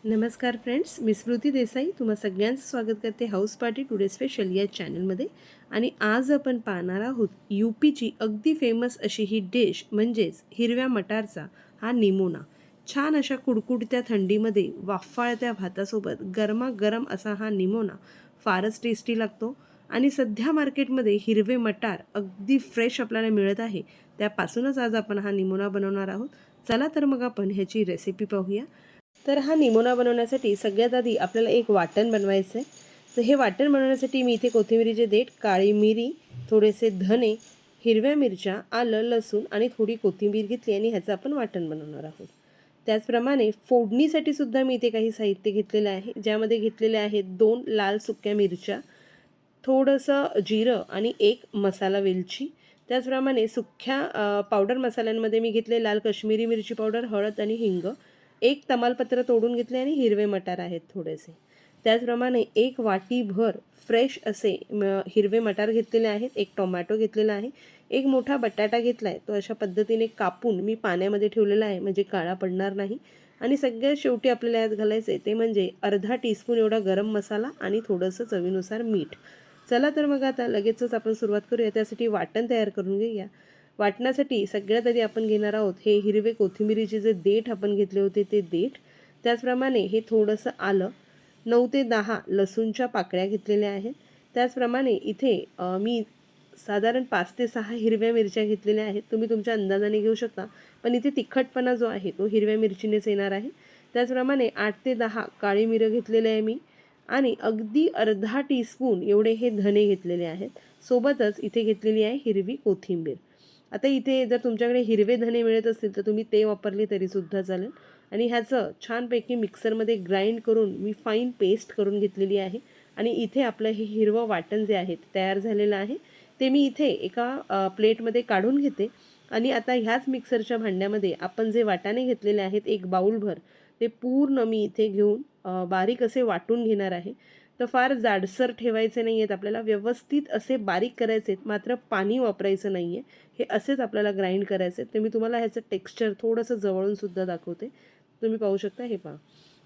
नमस्कार फ्रेंड्स, मी स्मृती देसाई तुम्हा सगळ्यांचं स्वागत करते हाऊस पार्टी टुडे स्पेशल या चॅनलमध्ये. आणि आज आपण पाहणार आहोत यूपीची अगदी फेमस अशी ही डिश म्हणजेच हिरव्या मटारचा हा निमोना. छान अशा कुडकुडत्या थंडीमध्ये वाफाळत्या भातासोबत गरमागरम असा हा निमोना फारच टेस्टी लागतो. आणि सध्या मार्केटमध्ये हिरवे मटार अगदी फ्रेश आपल्याला मिळत आहे, त्यापासूनच आज आपण हा निमोना बनवणार आहोत. चला तर मग आपण ह्याची रेसिपी पाहूया. तर हा निमोना बनवण्यासाठी सगळ्यात आधी आपल्याला एक वाटण बनवायचं आहे. तर हे वाटण बनवण्यासाठी मी इथे कोथिंबिरीचे देठ, काळी मिरी, थोडेसे धने, हिरव्या मिरच्या, आलं, लसूण आणि थोडी कोथिंबीर घेतली आणि ह्याचं आपण वाटण बनवणार आहोत. त्याचप्रमाणे फोडणीसाठी सुद्धा मी इथे काही साहित्य घेतलेलं आहे, ज्यामध्ये घेतलेले आहेत 2 लाल सुक्या मिरच्या, थोडंसं जिरं आणि एक मसाला वेलची. त्याचप्रमाणे सुक्या पावडर मसाल्यांमध्ये मी घेतले लाल काश्मीरी मिरची पावडर, हळद आणि हिंग. एक तमालपत्र तोडून घेतले आणि हिरवे मटार आहेत थोडेसे. त्याचप्रमाणे एक वाटीभर फ्रेश असे हिरवे मटार घेतलेले आहेत. एक टोमॅटो घेतलेला आहे. एक मोठा बटाटा घेतला आहे, तो अशा पद्धतीने कापून मी पाण्यामध्ये ठेवलेला आहे, म्हणजे काळा पडणार नाही. आणि सगळ्यात शेवटी आपल्याला यात घालायचं आहे ते म्हणजे अर्धा टीस्पून एवढा गरम मसाला आणि थोडंसं चवीनुसार मीठ. चला तर मग आता लगेचच आपण सुरुवात करूया. त्यासाठी वाटण तयार करून घेऊया. वाटण्यासाठी सगळ्यात आधी आपण घेणार आहोत हे हिरवे कोथिंबिरीचे जे देठ आपण घेतले होते ते देठ. त्याचप्रमाणे हे थोडंसं आलं, 9 ते 10 लसूणच्या पाकळ्या घेतलेल्या आहेत. त्याचप्रमाणे इथे मी साधारण 5 ते 6 हिरव्या मिरच्या घेतलेल्या आहेत. तुम्ही तुमच्या अंदाजाने घेऊ शकता, पण इथे तिखटपणा जो आहे तो हिरव्या मिरचीनेच येणार आहे. त्याचप्रमाणे 8 ते 10 काळी मिरं घेतलेले आहे मी, आणि अगदी अर्धा टीस्पून एवढे हे धने घेतलेले आहेत. सोबतच इथे घेतलेली आहे हिरवी कोथिंबीर. आता इथे जर तुमच्याकडे हिरवे धने मिळत असतील तर तुम्ही ते वापरले तरीसुद्धा चालेल. आणि ह्याचं छानपैकी मिक्सरमध्ये ग्राइंड करून मी फाईन पेस्ट करून घेतलेली आहे. आणि इथे आपलं हे हिरवं वाटण जे आहे तयार झालेलं आहे, ते मी इथे एका प्लेटमध्ये काढून घेते. आणि आता ह्याच मिक्सरच्या भांड्यामध्ये आपण जे वाटाणे घेतलेले आहेत एक बाऊलभर, ते पूर्ण मी इथे घेऊन बारीक असे वाटून घेणार आहे. तर फार जाडसर ठेवायचे नाही आहेत आपल्याला, व्यवस्थित असे बारीक करायचे आहेत, मात्र पाणी वापरायचं नाही आहे. हे असेच आपल्याला ग्राइंड करायचे आहेत. तर मी तुम्हाला ह्याचं टेक्स्चर थोडंसं जवळूनसुद्धा दाखवते. तुम्ही पाहू शकता, हे पहा.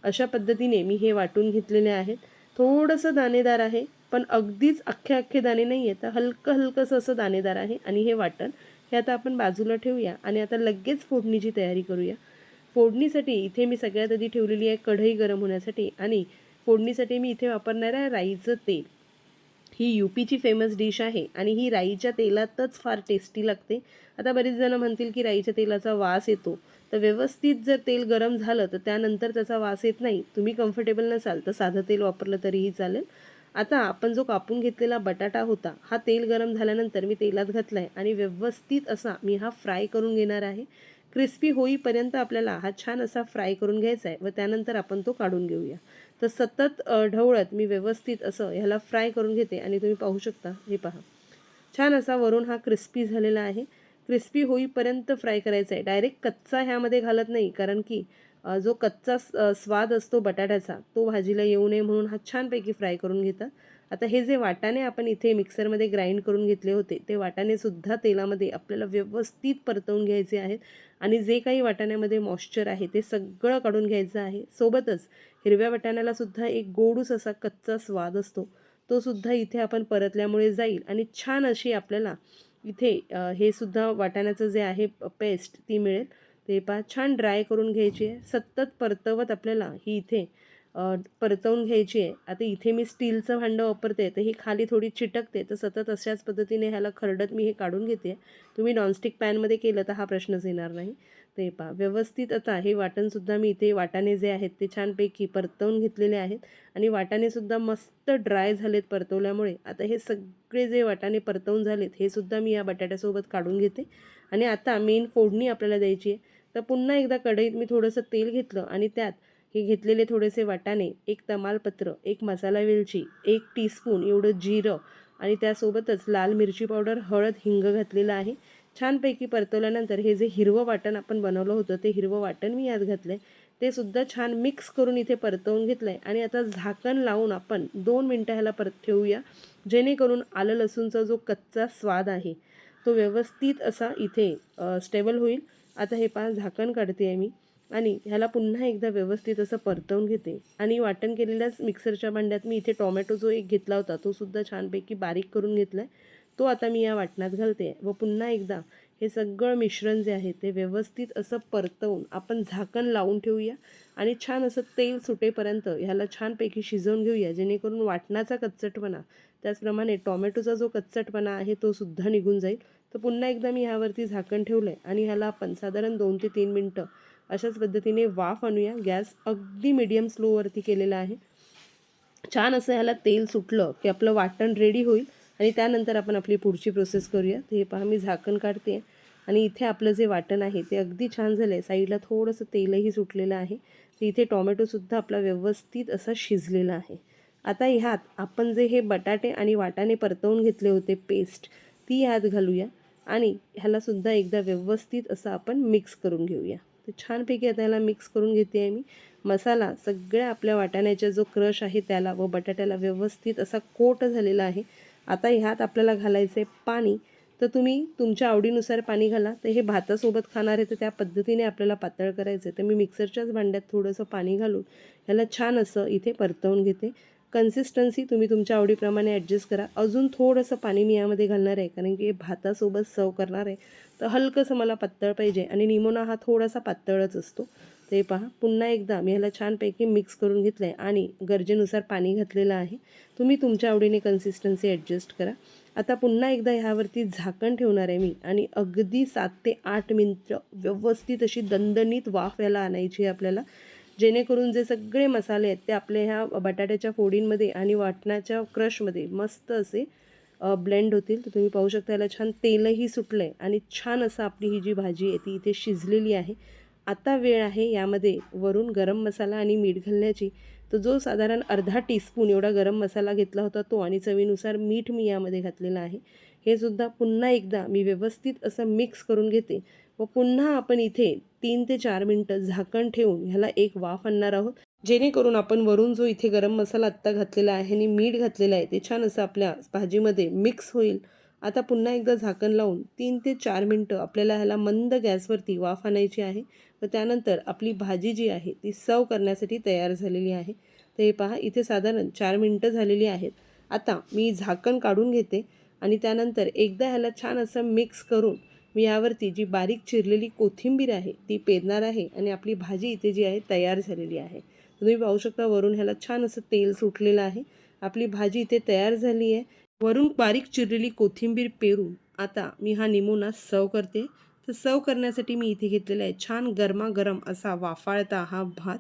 अशा पद्धतीने मी हे वाटून घेतलेले आहेत. थोडंसं दाणेदार आहे, पण अगदीच अख्खे दाणे नाही आहेत, तर हलकंसं असं दाणेदार आहे. आणि हे वाटण हे आता आपण बाजूला ठेवूया आणि आता लगेच फोडणीची तयारी करूया. फोडणीसाठी इथे मी सगळ्यात आधी ठेवलेली आहे कढई गरम होण्यासाठी. आणि फोडणीसाठी मी इथे वापरणार आहे राईचं तेल. ही यूपीची फेमस डिश आहे आणि ही राईच्या तेलातच फार टेस्टी लागते. आता बरेच जण म्हणतील की राईच्या तेलाचा वास येतो, तर व्यवस्थित जर तेल गरम झालं तर त्यानंतर त्याचा वास येत नाही. तुम्ही कम्फर्टेबल नसाल तर साधं तेल वापरलं तरीही चालेल. आता आपण जो कापून घेतलेला बटाटा होता, हा तेल गरम झाल्यानंतर मी तेलात घातला आहे आणि व्यवस्थित असा मी हा फ्राय करून घेणार आहे. क्रिस्पी होईपर्यंत आपल्याला हा छान असा फ्राय करून घ्यायचा आहे व त्यानंतर आपण तो काढून घेऊया. तर सतत ढवळत मी व्यवस्थित असं ह्याला फ्राय करून घेते. आणि तुम्ही पाहू शकता, हे पहा, छान असा वरून हा क्रिस्पी झालेला आहे. क्रिस्पी होईपर्यंत फ्राय करायचा आहे, डायरेक्ट कच्चा ह्यामध्ये घालत नाही, कारण की जो कच्चा स्वाद असतो बटाट्याचा तो भाजीला येऊ नये म्हणून हा छानपैकी फ्राय करून घेतात. आता हे जे वाटाणे आपण इथे मिक्सरमध्ये ग्राइंड करून घेतले होते, ते वाटाणेसुद्धा तेलामध्ये आपल्याला व्यवस्थित परतवून घ्यायचे आहेत. आणि जे काही वाटाण्यामध्ये मॉइश्चर आहे ते सगळं काढून घ्यायचं आहे. सोबतच हिरव्या वाटाण्यालासुद्धा एक गोडूस असा कच्चा स्वाद असतो, तो सुद्धा इथे आपण परतल्यामुळे जाईल आणि छान अशी आपल्याला इथे हे सुद्धा वाटाण्याचं जे आहे पेस्ट ती मिळेल. ते पहा, छान ड्राय करून घ्यायची आहे. सतत परतवत आपल्याला ही इथे परतवून घ्यायची आहे. आता इथे मी स्टीलचं भांडं वापरते, तर ही खाली थोडी चिटकते, तर सतत अशाच पद्धतीने ह्याला खरडत मी हे काढून घेते. तुम्ही नॉनस्टिक पॅनमध्ये केलं तर हा प्रश्नच येणार नाही. ते पहा, व्यवस्थित आता हे वाटणसुद्धा मी इथे वाटाणे जे आहेत ते छानपैकी परतवून घेतलेले आहेत. आणि वाटाणेसुद्धा मस्त ड्राय झालेत परतवल्यामुळे. आता हे सगळे जे वाटाणे परतवून झालेत हे सुद्धा मी या बटाट्यासोबत काढून घेते. आणि आता मेन फोडणी आपल्याला द्यायची आहे. तर पुन्हा एकदा कढईत मी थोडंसं तेल घेतलं आणि त्यात हे घेतलेले थोडेसे वाटाणे, एक तमालपत्र, एक मसाला वेलची, 1 टीस्पून एवढं जिरं आणि त्यासोबतच लाल मिरची पावडर, हळद, हिंग घातलेलं आहे. छानपैकी परतवल्यानंतर हे जे हिरवं वाटण आपण बनवलं होतं ते हिरवं वाटण मी यात घातलं आहे. ते सुद्धा छान मिक्स करून इथे परतवून घेतलं आहे. आणि आता झाकण लावून आपण 2 मिनटं ह्याला ठेवूया, जेणेकरून आलं लसूणचा जो कच्चा स्वाद आहे तो व्यवस्थित असा इथे स्टेबल होईल. आता हे पहा, झाकण काढते आहे मी आणि ह्याला पुन्हा एकदा व्यवस्थित असं परतवून घेते आणि वाटण केलेल्याच मिक्सरच्या भांड्यात मी इथे टोमॅटो जो एक घेतला होता तो सुद्धा छानपैकी बारीक करून घेतला आहे, तो आता मी या वाटणात घालते व पुन्हा एकदा हे सगळं मिश्रण जे आहे ते व्यवस्थित असं परतवून आपण झाकण लावून ठेवूया आणि छान असं तेल सुटेपर्यंत ह्याला छानपैकी शिजवून घेऊया, जेणेकरून वाटणाचा कच्चटपणा त्याचप्रमाणे टोमॅटोचा जो कच्चटपणा आहे तो सुद्धा निघून जाईल. तर पुन्हा एकदा मी ह्यावरती झाकण ठेवलं आहे आणि ह्याला आपण साधारण 2 ते 3 मिनटं अशाच पद्धतीने वाफ आणूया. गॅस अगदी मीडियम स्लोवरती केलेला आहे. छान असं ह्याला तेल सुटलं की आपलं वाटण रेडी होईल आणि त्यानंतर आपण आपली पुढची प्रोसेस करूया. तर हे पहा मी झाकण काढते आणि इथे आपलं जे वाटण आहे ते अगदी छान झालं आहे. साईडला थोडंसं तेलही सुटलेलं आहे. तर इथे टोमॅटोसुद्धा आपला व्यवस्थित असा शिजलेला आहे. आता ह्यात आपण जे हे बटाटे आणि वाटाणे परतवून घेतले होते पेस्ट, ती ह्यात घालूया आणि ह्यालासुद्धा एकदा व्यवस्थित असं आपण मिक्स करून घेऊया. तर छानपैकी आता ह्याला मिक्स करून घेते आहे मी. मसाला सगळ्या आपल्या वाटाण्याचा जो क्रश आहे त्याला व बटाट्याला व्यवस्थित असा कोट झालेला आहे. आता ह्यात आपल्याला घालायचं आहे पाणी. तर तुम्ही तुमच्या आवडीनुसार पाणी घाला. तर हे भातासोबत खाणार आहे तर त्या पद्धतीने आपल्याला पातळ करायचं आहे. तर मी मिक्सरच्याच भांड्यात थोडंसं पाणी घालून ह्याला छान असं इथे परतवून घेते. कन्सिस्टन्सी तुम्ही तुमच्या आवडीप्रमाणे ॲडजस्ट करा. अजून थोडंसं पाणी मी यामध्ये घालणार आहे, कारण की हे भातासोबत सर्व करणार आहे. तर हलकंसं मला पातळ पाहिजे आणि निमोना हा थोडासा पातळच असतो. ते पहा पुन्हा एकदा मी ह्याला छानपैकी मिक्स करून घेतलं आहे आणि गरजेनुसार पाणी घातलेलं आहे. तुम्ही तुमच्या आवडीने कन्सिस्टन्सी ॲडजस्ट करा. आता पुन्हा एकदा ह्यावरती झाकण ठेवणार आहे मी आणि अगदी 7 ते 8 मिनिटं व्यवस्थित अशी दणदणीत वाफ याला आणायची आहे आपल्याला, जेणेकरून जे सगळे मसाले आहेत ते आपल्या ह्या बटाट्याच्या फोडींमध्ये आणि वाटणाच्या क्रशमध्ये मस्त असे ब्लेंड होतील. तर तुम्ही पाहू शकता याला छान तेलही सुटलं आहे आणि छान असं आपली ही जी भाजी आहे ती इथे शिजलेली आहे. आता वेळ आहे यामध्ये वरून गरम मसाला आणि मीठ घालण्याची. तर जो साधारण अर्धा टीस्पून एवढा गरम मसाला घेतला होता तो आणि चवीनुसार मीठ मी यामध्ये घातलेलं आहे. हे सुद्धा पुन्हा एकदा मी व्यवस्थित असं मिक्स करून घेते व पुन्हा आपण इथे 3 ते 4 मिनिटं झाकण ठेवून ह्याला एक वाफ आणणार आहोत, जेणेकरून आपण वरून जो इथे गरम मसाला आत्ता घातलेला आहे आणि मीठ घातलेलं आहे ते छान असं आपल्या भाजीमध्ये मिक्स होईल. आता पुन्हा एकदा झाकण लावून 3 ते 4 मिनिटं आपल्याला ह्याला मंद गॅसवरती वाफ आणायची आहे व त्यानंतर आपली भाजी जी आहे ती सर्व करण्यासाठी तयार झालेली आहे. तर हे पहा इथे साधारण 4 मिनिटं झालेली आहेत. आता मी झाकण काढून घेते आणि त्यानंतर एकदा ह्याला छान असं मिक्स करून मी यावरती जी बारीक चिरलेली कोथिंबीर आहे ती पेरणार आहे आणि आपली भाजी इथे जी आहे तयार झालेली आहे. तुम्ही पाहू शकता वरून ह्याला छान असं तेल सुटलेलं आहे. आपली भाजी इथे तयार झाली आहे. वरून बारीक चिरलेली कोथिंबीर पेरून आता मी हा निमोना सर्व करते. तर सर्व करण्यासाठी मी इथे घेतलेला आहे छान गरमागरम असा वाफाळता हा भात.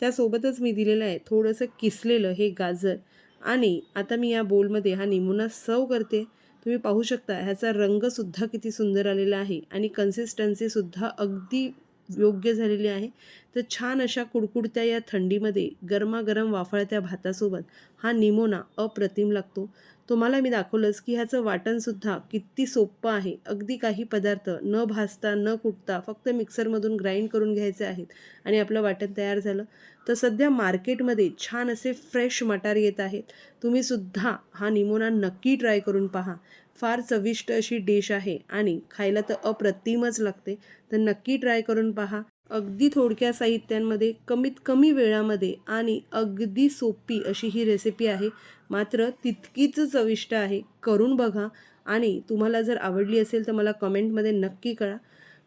त्यासोबतच मी दिलेलं आहे थोडंसं किसलेलं हे गाजर आणि आता मी या बोलमध्ये हा निमोना सर्व करते. तुम्ही पाहू शकता ह्याचा रंगसुद्धा किती सुंदर आलेला आहे आणि कन्सिस्टन्सीसुद्धा अगदी योग्य झालेली आहे. तर छान अशा कुडकुडत्या या थंडीमध्ये गरमागरम वाफाळत्या भातासोबत हा निमोना अप्रतिम लागतो. तुम्हाला मी दाखवलंच की ह्याचं वाटणसुद्धा किती सोपं आहे. अगदी काही पदार्थ न भाजता न कुटता फक्त मिक्सरमधून ग्राइंड करून घ्यायचे आहेत आणि आपलं वाटण तयार झालं. तर सध्या मार्केटमध्ये छान असे फ्रेश मटार येत आहेत. तुम्हीसुद्धा हा निमोना नक्की ट्राय करून पहा. फार चविष्ट अशी डिश आहे आणि खायला तर अप्रतिमच लागते. तर नक्की ट्राय करून पहा. अगदी थोडक्या साहित्यांमध्ये कमीत कमी वेळामध्ये आणि अगदी सोपी अशी ही रेसिपी आहे. मात्र तितकीच चविष्ट आहे. करून बघा आणि तुम्हाला जर आवडली असेल तर मला कमेंटमध्ये नक्की कळवा.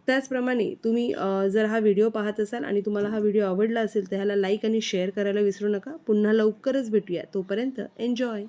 त्याचप्रमाणे तुम्ही जर हा व्हिडिओ पाहत असाल आणि तुम्हाला हा व्हिडिओ आवडला असेल तर ह्याला लाईक आणि शेअर करायला विसरू नका. पुन्हा लवकरच भेटूया. तोपर्यंत एन्जॉय.